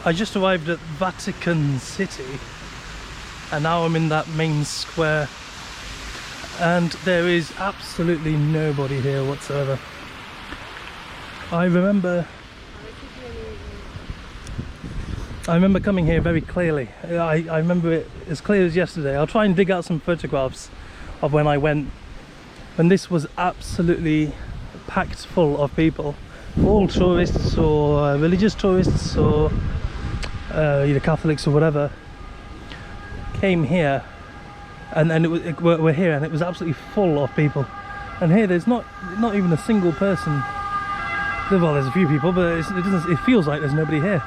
I just arrived at Vatican City and now I'm in that main square and there is absolutely nobody here whatsoever. I remember coming here very clearly. I remember it as clear as yesterday. I'll try and dig out some photographs of when I went, when this was absolutely packed full of people, all tourists or religious tourists or either Catholics or whatever came here, and we're here and it was absolutely full of people. And here there's not even a single person. Well, there's a few people, but it feels like there's nobody here.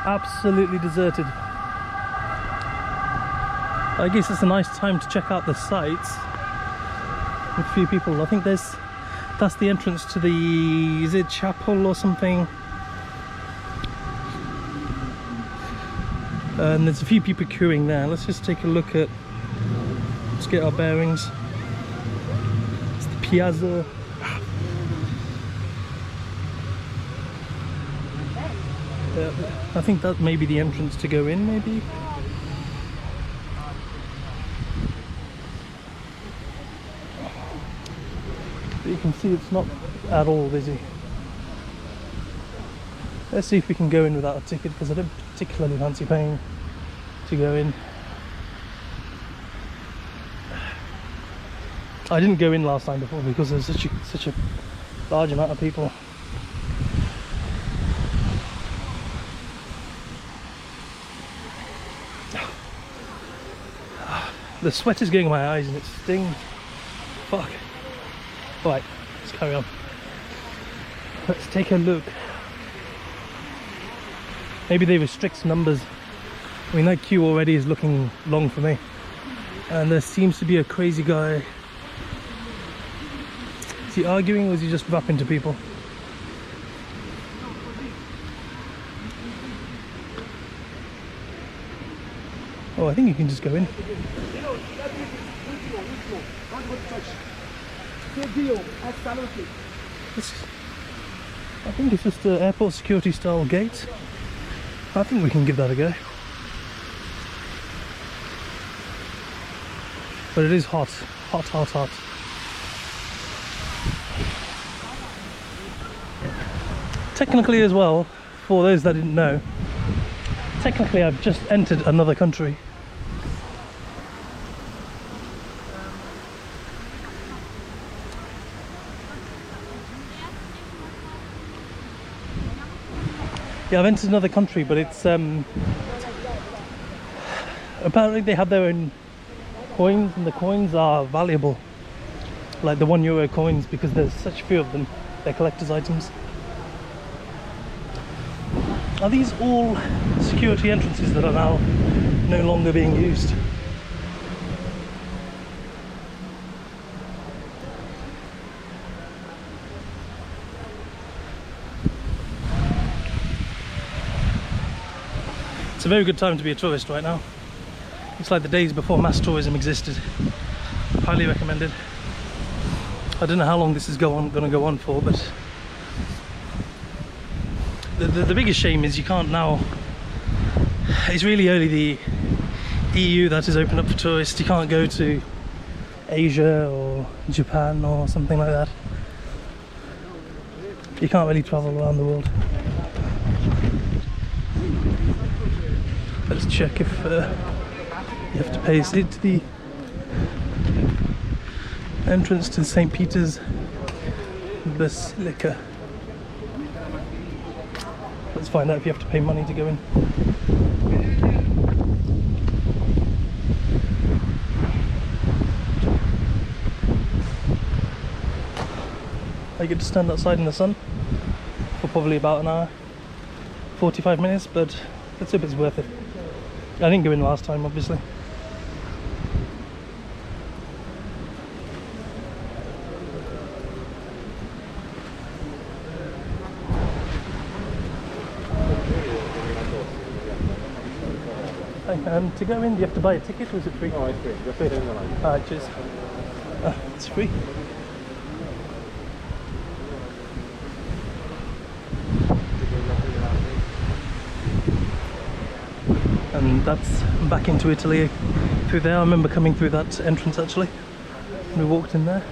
Absolutely deserted. I guess it's a nice time to check out the sights with a few people. I think that's the entrance to the, is it chapel or something? And there's a few people queuing there. Let's just take a look at, let's get our bearings. It's the piazza. I think that may be the entrance to go in, maybe. But you can see it's not at all busy. Let's see if we can go in without a ticket, because I don't particularly fancy paying to go in. I didn't go in last time before because there's such a large amount of people. The sweat is getting in my eyes and it stings. Fuck. Right, let's carry on. Let's take a look. Maybe they restrict numbers. I mean, that queue already is looking long for me. And there seems to be a crazy guy. Is he arguing or is he just rapping to people? Oh, I think you can just go in. I think it's just an airport security style gate. I think we can give that a go. But it is hot. Hot, hot, hot. Technically as well, for those that didn't know, technically I've just entered another country. Yeah, I've entered another country, but it's apparently they have their own coins, and the coins are valuable, like the €1 coins, because there's such few of them. They're collector's items. Are these all security entrances that are now no longer being used? It's a very good time to be a tourist right now. It's like the days before mass tourism existed. Highly recommended. I don't know how long this is going to go on for, but the biggest shame is you can't now. It's really only the EU that is open up for tourists. You can't go to Asia or Japan or something like that. You can't really travel around the world. Let's check if you have to pay. Is it the entrance to St. Peter's Basilica? Let's find out if you have to pay money to go in. I get to stand outside in the sun for probably about an hour, 45 minutes, but let's hope it's worth it. I didn't go in last time, obviously. And to go in, do you have to buy a ticket, or is it free? No, it's free. Just pay in the line. Alright, cheers. It's free. and that's back into Italy through there. I remember coming through that entrance actually. We walked in there.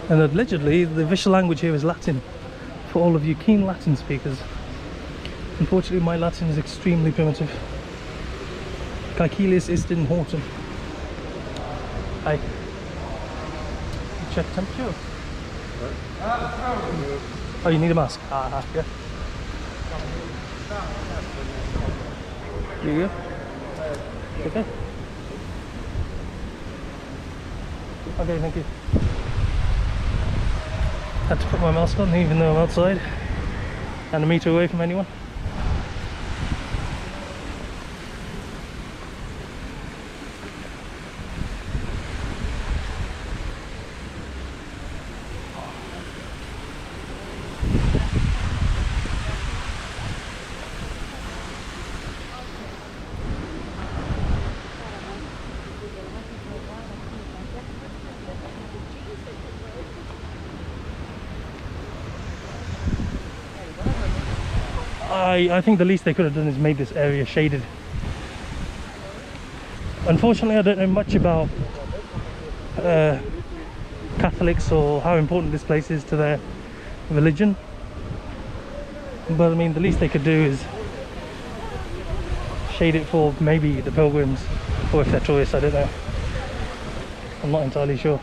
And allegedly the official language here is Latin, for all of you keen Latin speakers. Unfortunately my Latin is extremely primitive. Caecilis ist in hortum. Hi. Check temperature? Oh, you need a mask? Yeah. Here you go. Okay. Okay, thank you. Had to put my mask on even though I'm outside and a metre away from anyone. I think the least they could have done is made this area shaded. Unfortunately, I don't know much about Catholics or how important this place is to their religion, but I mean the least they could do is shade it for maybe the pilgrims, or if they're tourists, I don't know. I'm not entirely sure.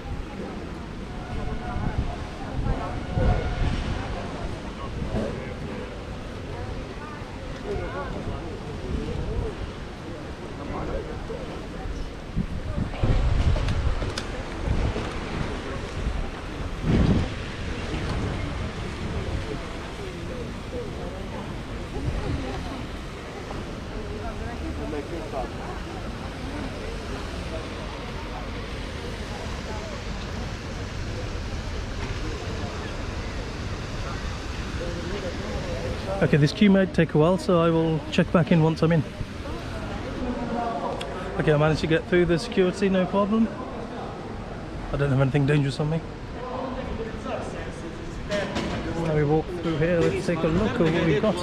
Okay, this queue might take a while, so I will check back in once I'm in. Okay, I managed to get through the security, no problem. I don't have anything dangerous on me. Now we walk through here, let's take a look at what we've got.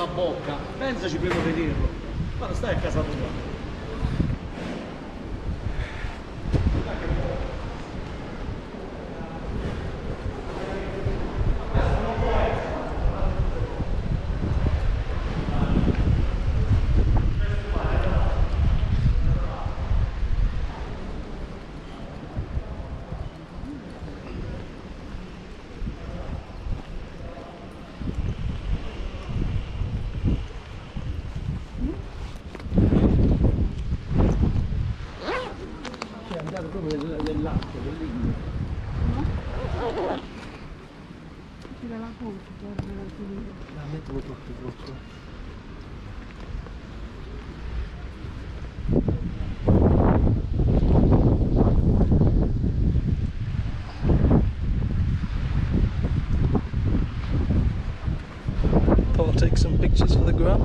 Thought I'll take some pictures for the gram.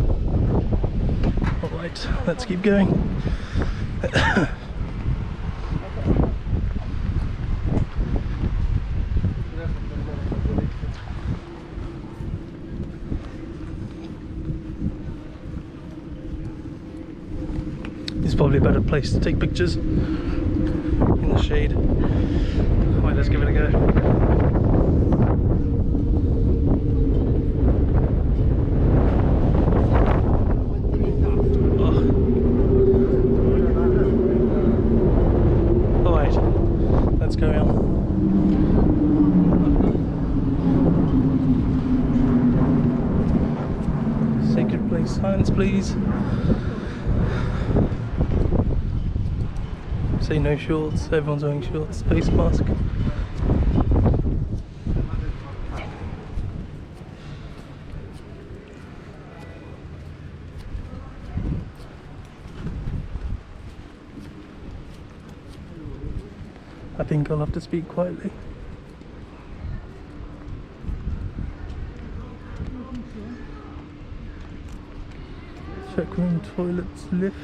Alright, let's keep going. It's probably a better place to take pictures in the shade. Alright, let's give it a go. Carry on. Sacred place, silence please. Say no shorts, everyone's wearing shorts, face mask. I think I'll have to speak quietly. Check room, toilets, lift.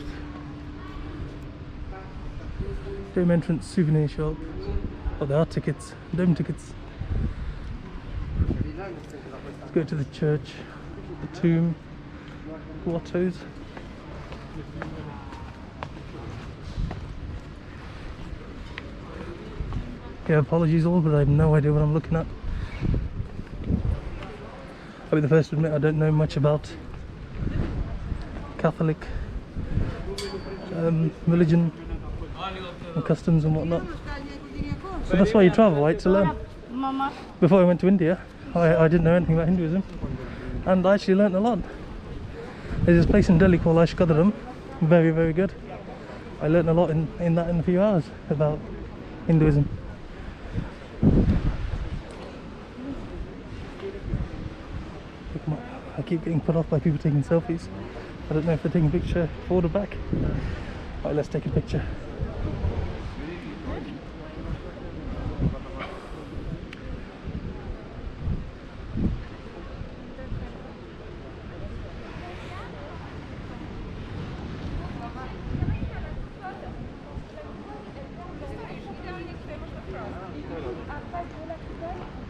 Home entrance, souvenir shop. Oh, there are tickets, dome tickets. Let's go to the church, the tomb, grottos. Yeah, apologies all, but I have no idea what I'm looking at. I'll be the first to admit I don't know much about Catholic religion and customs and whatnot. So that's why you travel, right? To learn. Before I went to India, I didn't know anything about Hinduism, and I actually learnt a lot. There's this place in Delhi called Ashkadaram, very, very good. I learnt a lot in a few hours about Hinduism. I keep getting put off by people taking selfies. I don't know if they're taking a picture forward or back. Right, let's take a picture.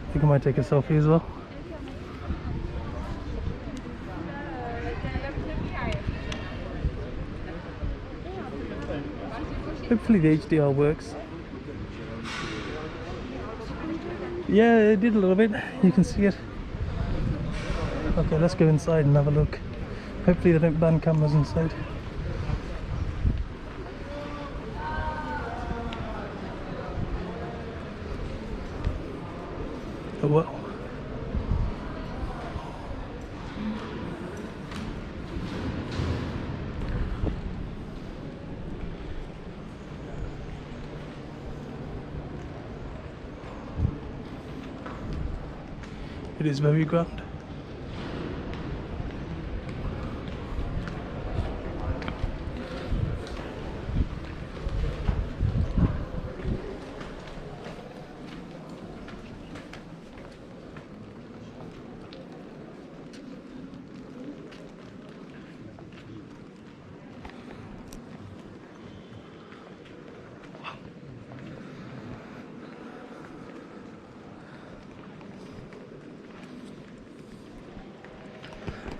I think I might take a selfie as well. Hopefully the HDR works. Yeah, it did a little bit. You can see it. Okay, let's go inside and have a look. Hopefully they don't ban cameras inside. Oh well. It is very grand.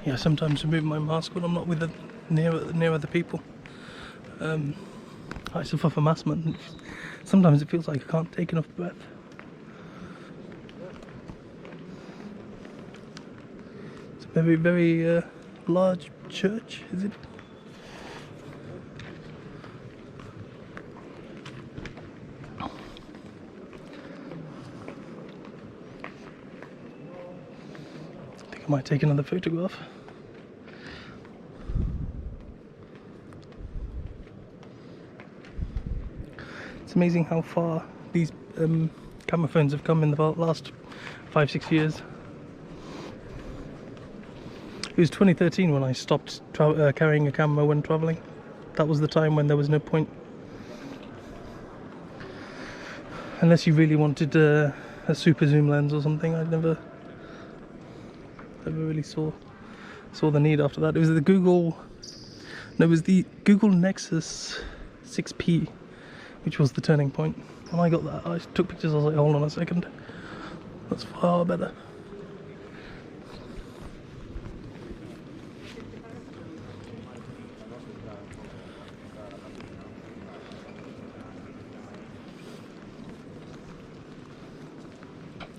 Yeah, sometimes I move my mask when I'm not with near other people. I suffer from asthma, and sometimes it feels like I can't take enough breath. It's a very, very large church, is it? I think I might take another photograph. It's amazing how far these camera phones have come in the last 5-6 years. It was 2013 when I stopped carrying a camera when travelling. That was the time when there was no point. Unless you really wanted a super zoom lens or something, I never really saw the need after that. It was the Google Nexus 6P, which was the turning point. When I got that, I took pictures. I was like, hold on a second, that's far better.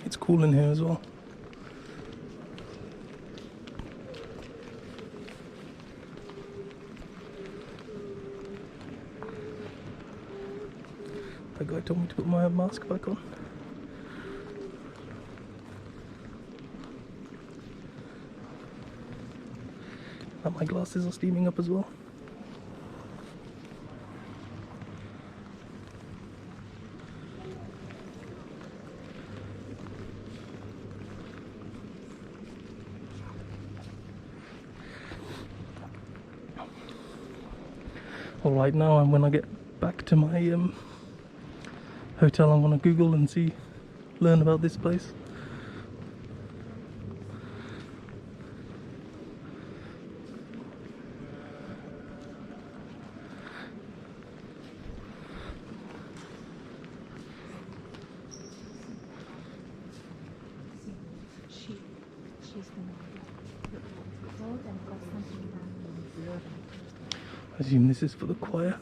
It's cool in here as well. That guy told me to put my mask back on. And my glasses are steaming up as well. Alright, now when I get back to my hotel, I'm gonna Google and learn about this place. I assume this is for the choir.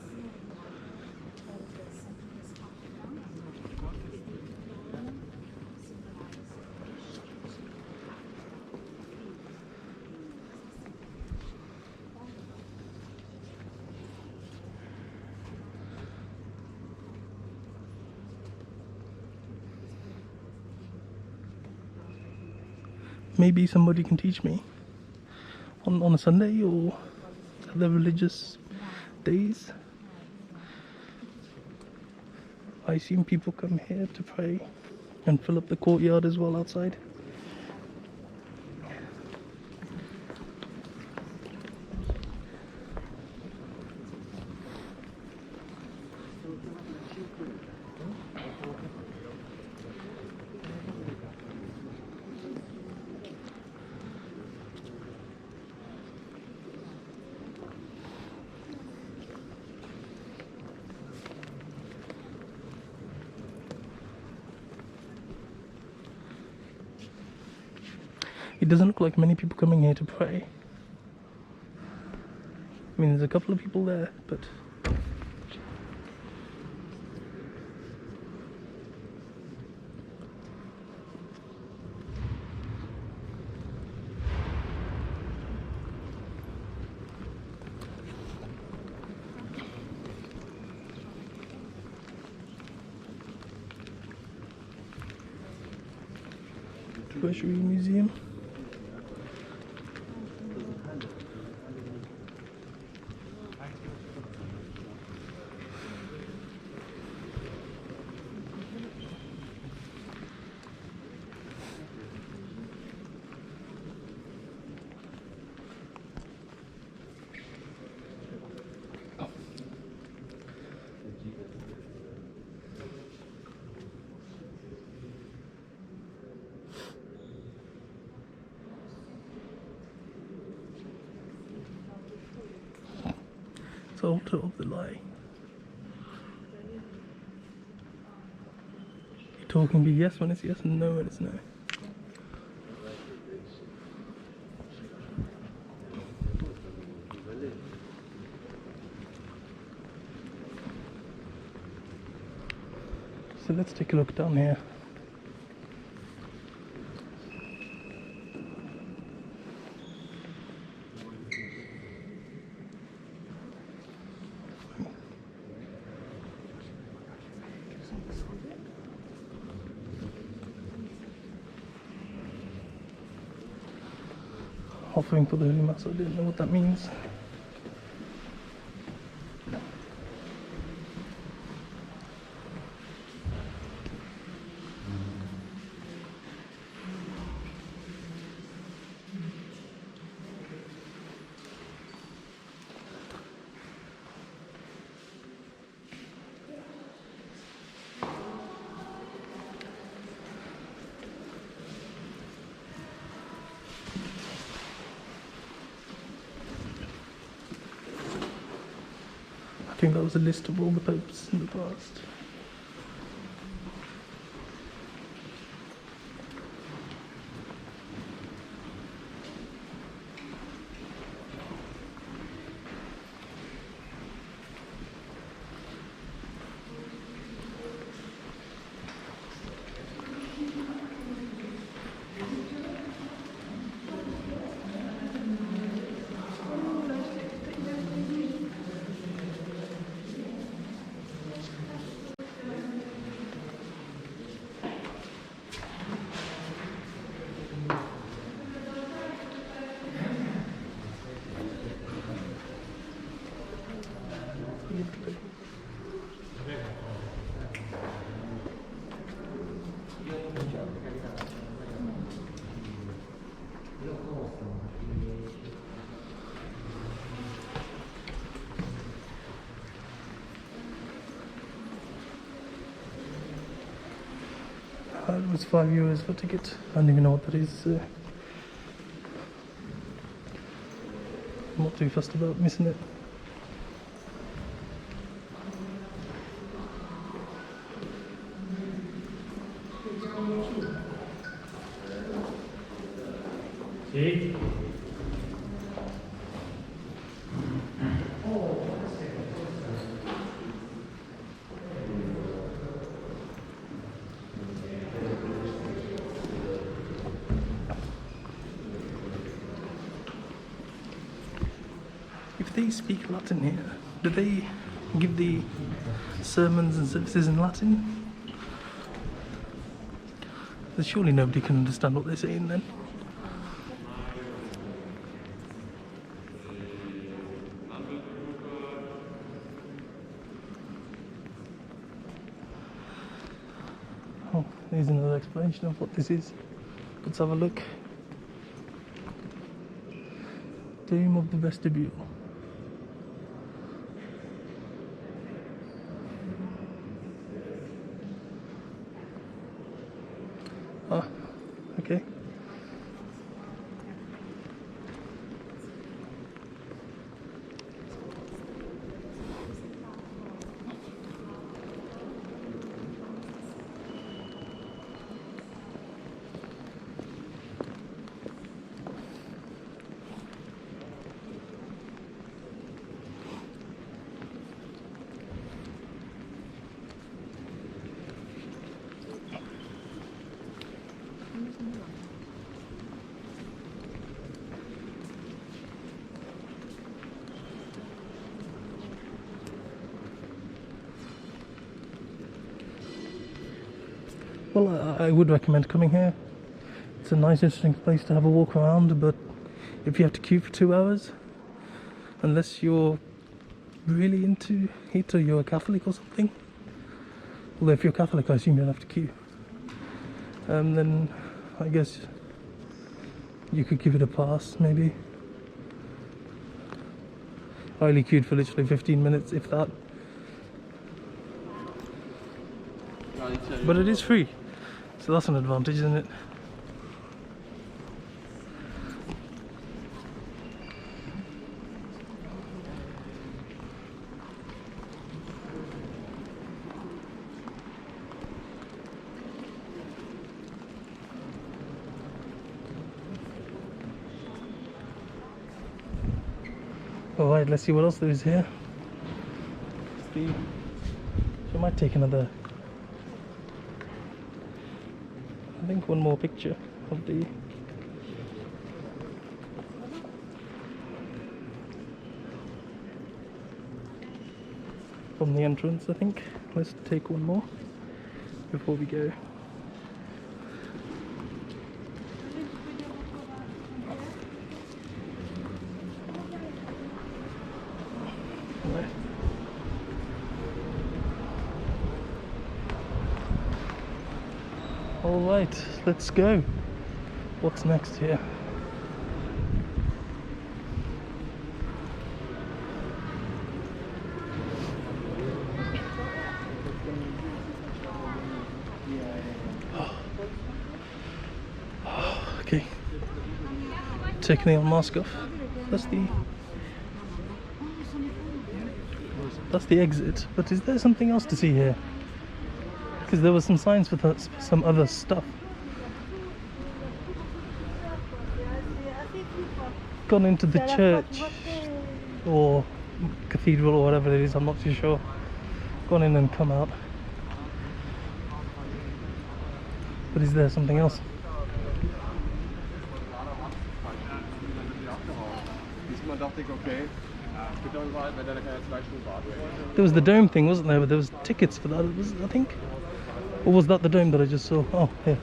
Maybe somebody can teach me on a Sunday or other religious days. I assume people come here to pray and fill up the courtyard as well outside. It doesn't look like many people coming here to pray. I mean, there's a couple of people there, but Treasury Museum. Altar of the lie. You're talking be yes when it's yes and no when it's no. So let's take a look down here. Offering for the Holy Mass, I didn't know what that means. I think that was a list of all the popes in the past. It was €5 for a ticket. I don't even know what that is. I'm not too fussed about missing it. Sì. they speak Latin here? Do they give the sermons and services in Latin? Surely nobody can understand what they're saying then. Oh, there's another explanation of what this is. Let's have a look. Dome of the vestibule. Ah, okay. Well, I would recommend coming here. It's a nice, interesting place to have a walk around, but if you have to queue for 2 hours, unless you're really into it or you're a Catholic or something, although if you're Catholic, I assume you don't have to queue, then I guess you could give it a pass, maybe. I only queued for literally 15 minutes, if that. But it is free, so that's an advantage, isn't it? Alright, let's see what else there is here. We might take another, I think one more picture of the from the entrance, I think. Let's take one more before we go. Alright, let's go. What's next here? Okay. Taking the mask off. That's the exit, but is there something else to see here? Because there were some signs for some other stuff. Gone into the church or cathedral or whatever it is, I'm not too sure. Gone in and come out. But is there something else? There was the dome thing, wasn't there? But there was tickets for that, I think. Or was that the dome that I just saw? Oh, here.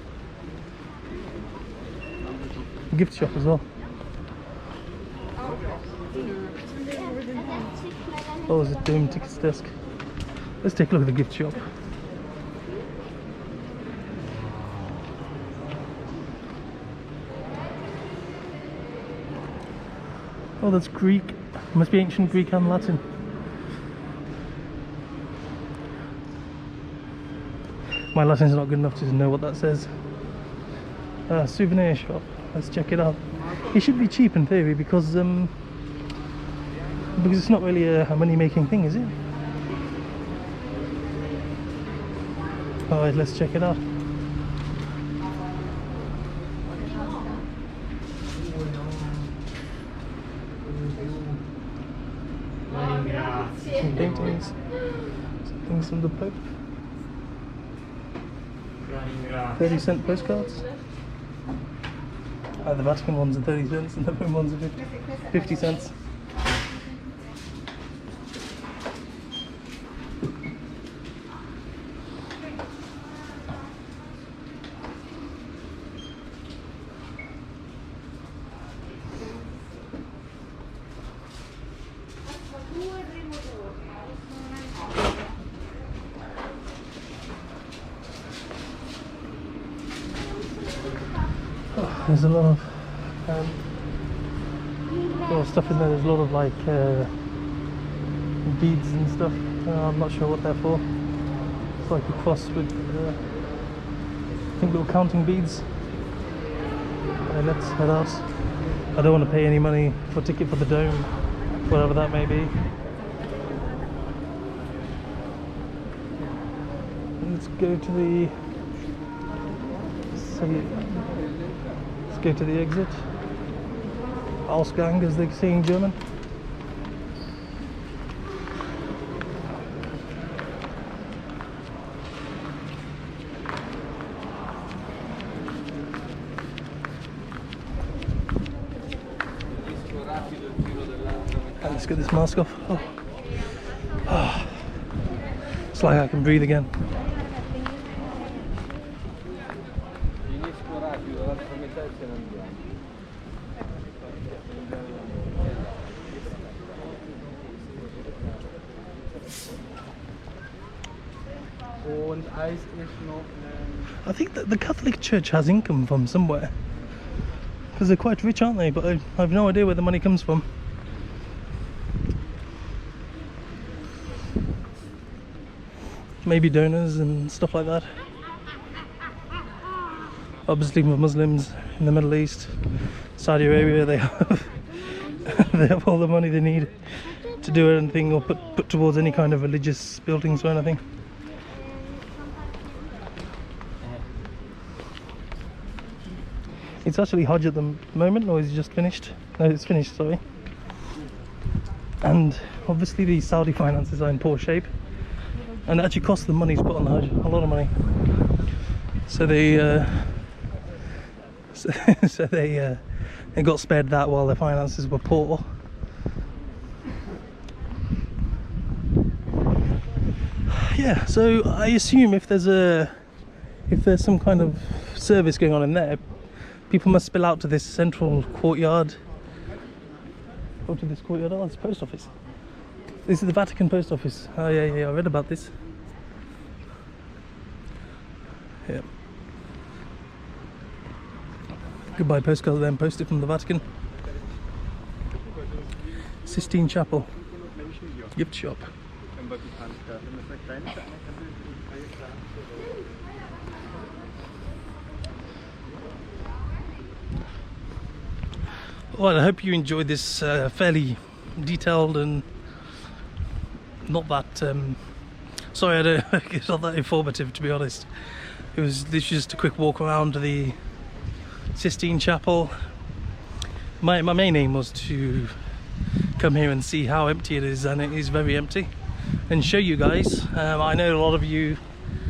A gift shop as well. Oh, it's a dome tickets desk. Let's take a look at the gift shop. Oh, that's Greek. Must be ancient Greek and Latin. My Latin's not good enough to know what that says. Souvenir shop. Let's check it out. It should be cheap in theory because it's not really a money-making thing, is it? Alright, let's check it out. Some paintings, some things from the Pope. 30-cent postcards. The Vatican ones are 30 cents and the Roman ones are 50 cents. There's a lot of stuff in there. There's a lot of like beads and stuff. I'm not sure what they're for. It's like a cross with I think little counting beads. Let's head out. I don't want to pay any money for a ticket for the dome, whatever that may be. Let's go to the exit. Ausgang, as they say in German. And let's get this mask off. Oh. It's like I can breathe again. I think that the Catholic Church has income from somewhere, because they're quite rich, aren't they? But I have no idea where the money comes from. Maybe donors and stuff like that. Obviously for Muslims in the Middle East, Saudi Arabia, they have they have all the money they need to do anything or put towards any kind of religious buildings or anything. It's actually Hajj at the moment, or is it just finished? No, it's finished, sorry. And obviously the Saudi finances are in poor shape, and it actually costs them money to put on the Hajj, a lot of money. So they they got spared that while their finances were poor. Yeah, so I assume if there's some kind of service going on in there, people must spill out to this central courtyard. Go to this courtyard. Oh, it's the post office. This is the Vatican post office. Oh yeah, I read about this. Yeah. Goodbye postcard then posted from the Vatican. Sistine Chapel. Gift shop. Well, I hope you enjoyed this fairly detailed and not that sorry, it's not that informative, to be honest. It was just a quick walk around the Sistine Chapel. My main aim was to come here and see how empty it is, and it is very empty, and show you guys. I know a lot of you,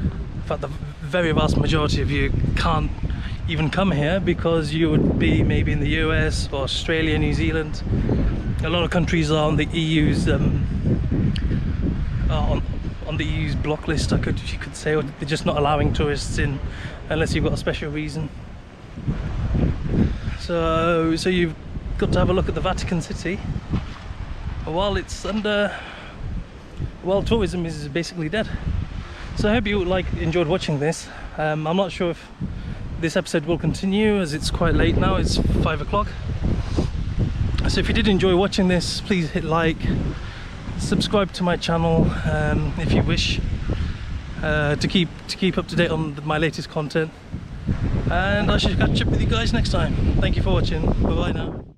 in fact the very vast majority of you, can't even come here because you would be maybe in the US or Australia, New Zealand. A lot of countries are on the EU's on the EU's block list, you could say, or they're just not allowing tourists in unless you've got a special reason. So you've got to have a look at the Vatican City while tourism is basically dead. So I hope you enjoyed watching this. I'm not sure if this episode will continue, as it's quite late now. It's 5 o'clock. So if you did enjoy watching this, please hit like, subscribe to my channel if you wish, to keep up to date on my latest content, and I should catch up with you guys next time. Thank you for watching. Bye bye now.